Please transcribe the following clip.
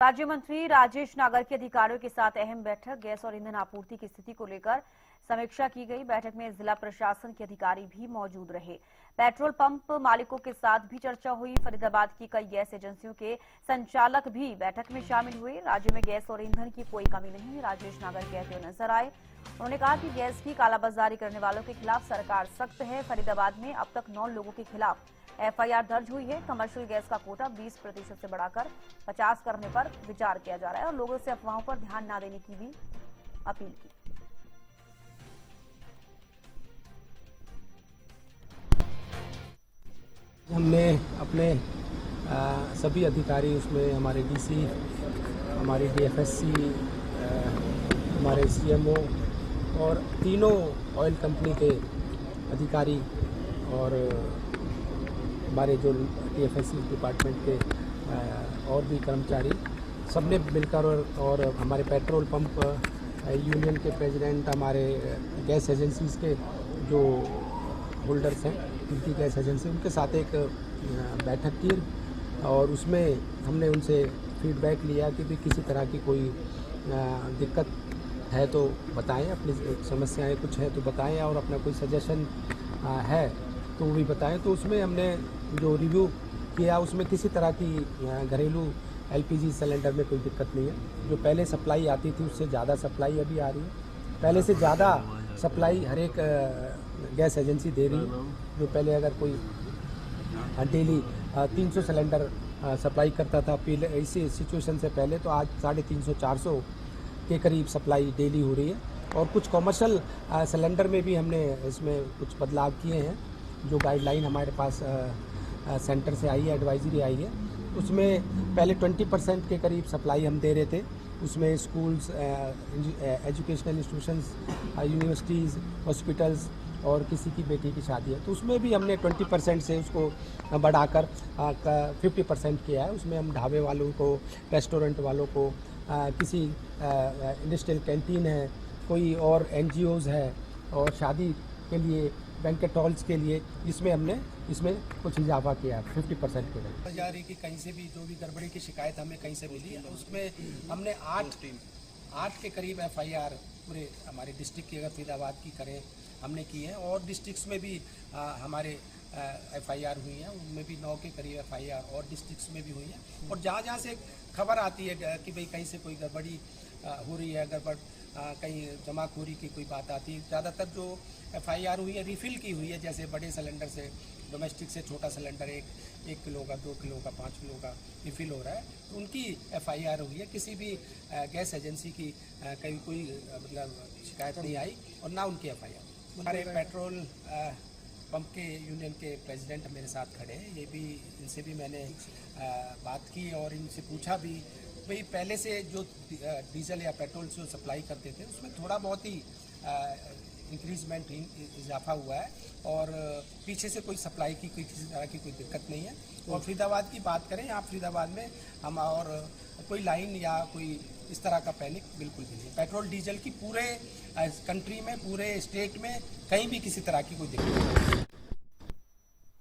राज्य मंत्री राजेश नागर के अधिकारियों के साथ अहम बैठक। गैस और ईंधन आपूर्ति की स्थिति को लेकर समीक्षा की गई। बैठक में जिला प्रशासन के अधिकारी भी मौजूद रहे। पेट्रोल पंप मालिकों के साथ भी चर्चा हुई। फरीदाबाद की कई गैस एजेंसियों के संचालक भी बैठक में शामिल हुए। राज्य में गैस और ईंधन की कोई कमी नहीं, राजेश नागर कहते हुए नजर आए। उन्होंने कहा कि गैस की कालाबाजारी करने वालों के खिलाफ सरकार सख्त है। फरीदाबाद में अब तक 9 लोगों के खिलाफ एफआईआर दर्ज हुई है। कमर्शियल गैस का कोटा 20% से बढ़ाकर 50 करने पर विचार किया जा रहा है और लोगों से अफवाहों पर ध्यान न देने की भी अपील की। हमने अपने सभी अधिकारी, उसमें हमारे डीसी, हमारे डीएफएससी, हमारे सीएमओ और तीनों ऑयल कंपनी के अधिकारी और हमारे जो डीएफएससी डिपार्टमेंट के और भी कर्मचारी, सबने मिलकर और हमारे पेट्रोल पंप यूनियन के प्रेसिडेंट, हमारे गैस एजेंसीज के जो होल्डर्स हैं, उनकी गैस एजेंसी, उनके साथ एक बैठक की और उसमें हमने उनसे फीडबैक लिया कि भी किसी तरह की कोई दिक्कत है तो बताएं, अपनी समस्याएं कुछ है तो बताएं और अपना कोई सजेशन है तो वो भी बताएं। तो उसमें हमने जो रिव्यू किया उसमें किसी तरह की घरेलू एलपीजी सिलेंडर में कोई दिक्कत नहीं है। जो पहले सप्लाई आती थी उससे ज़्यादा सप्लाई अभी आ रही है। पहले से ज़्यादा सप्लाई हर एक गैस एजेंसी दे रही है। जो पहले अगर कोई डेली 300 सिलेंडर सप्लाई करता था पहले, इसी सिचुएशन से पहले, तो आज 350-400 के करीब सप्लाई डेली हो रही है। और कुछ कॉमर्शियल सिलेंडर में भी हमने इसमें कुछ बदलाव किए हैं। जो गाइडलाइन हमारे पास सेंटर से आई है, एडवाइजरी आई है, उसमें पहले 20% के करीब सप्लाई हम दे रहे थे। उसमें schools, educational institutions, universities, hospitals और किसी की बेटी की शादी है तो उसमें भी हमने 20% से उसको बढ़ाकर 50% किया है। उसमें हम ढाबे वालों को, रेस्टोरेंट वालों को, किसी इंडस्ट्रियल कैंटीन है, कोई और एनजीओज है और शादी के लिए बैंकेट हॉल्स के लिए, इसमें हमने इसमें कुछ इजाफा किया है 50% के लिए। जा रही कि कहीं से भी जो भी गड़बड़ी की शिकायत हमें कहीं से मिली है, उसमें हमने 8 के करीब एफआईआर पूरे हमारे डिस्ट्रिक्ट की, अगर फरीदाबाद की करें, हमने की है। और डिस्ट्रिक्ट्स में भी हमारे एफआईआर हुई हैं, उनमें भी 9 के करीब एफआईआर और डिस्ट्रिक्ट्स में भी हुई है। और जहाँ से खबर आती है कि भाई कहीं से कोई गड़बड़ी हो रही है, गड़बड़ कहीं जमाखोरी की कोई बात आती है, ज़्यादातर जो एफआईआर हुई है रिफ़िल की हुई है। जैसे बड़े सिलेंडर से, डोमेस्टिक से छोटा सिलेंडर 1 किलो का, 2 किलो का, 5 किलो का रिफ़िल हो रहा है, तो उनकी एफआईआर हुई है। किसी भी गैस एजेंसी की कहीं कोई मतलब शिकायत नहीं आई और ना उनकी एफआईआर। हमारे पेट्रोल पंप के यूनियन के प्रेसिडेंट मेरे साथ खड़े हैं, ये भी, इनसे भी मैंने बात की और इनसे पूछा भी भाई पहले से जो डीजल या पेट्रोल से सप्लाई करते थे उसमें थोड़ा बहुत ही इंक्रीजमेंट, इजाफा हुआ है और पीछे से कोई सप्लाई की किसी तरह की कोई दिक्कत नहीं है। और फरीदाबाद की बात करें, यहाँ फरीदाबाद में हम और कोई लाइन या कोई इस तरह का पैनिक बिल्कुल भी नहीं है। पेट्रोल डीजल की पूरे कंट्री में, पूरे स्टेट में कहीं भी किसी तरह की कोई दिक्कत नहीं है।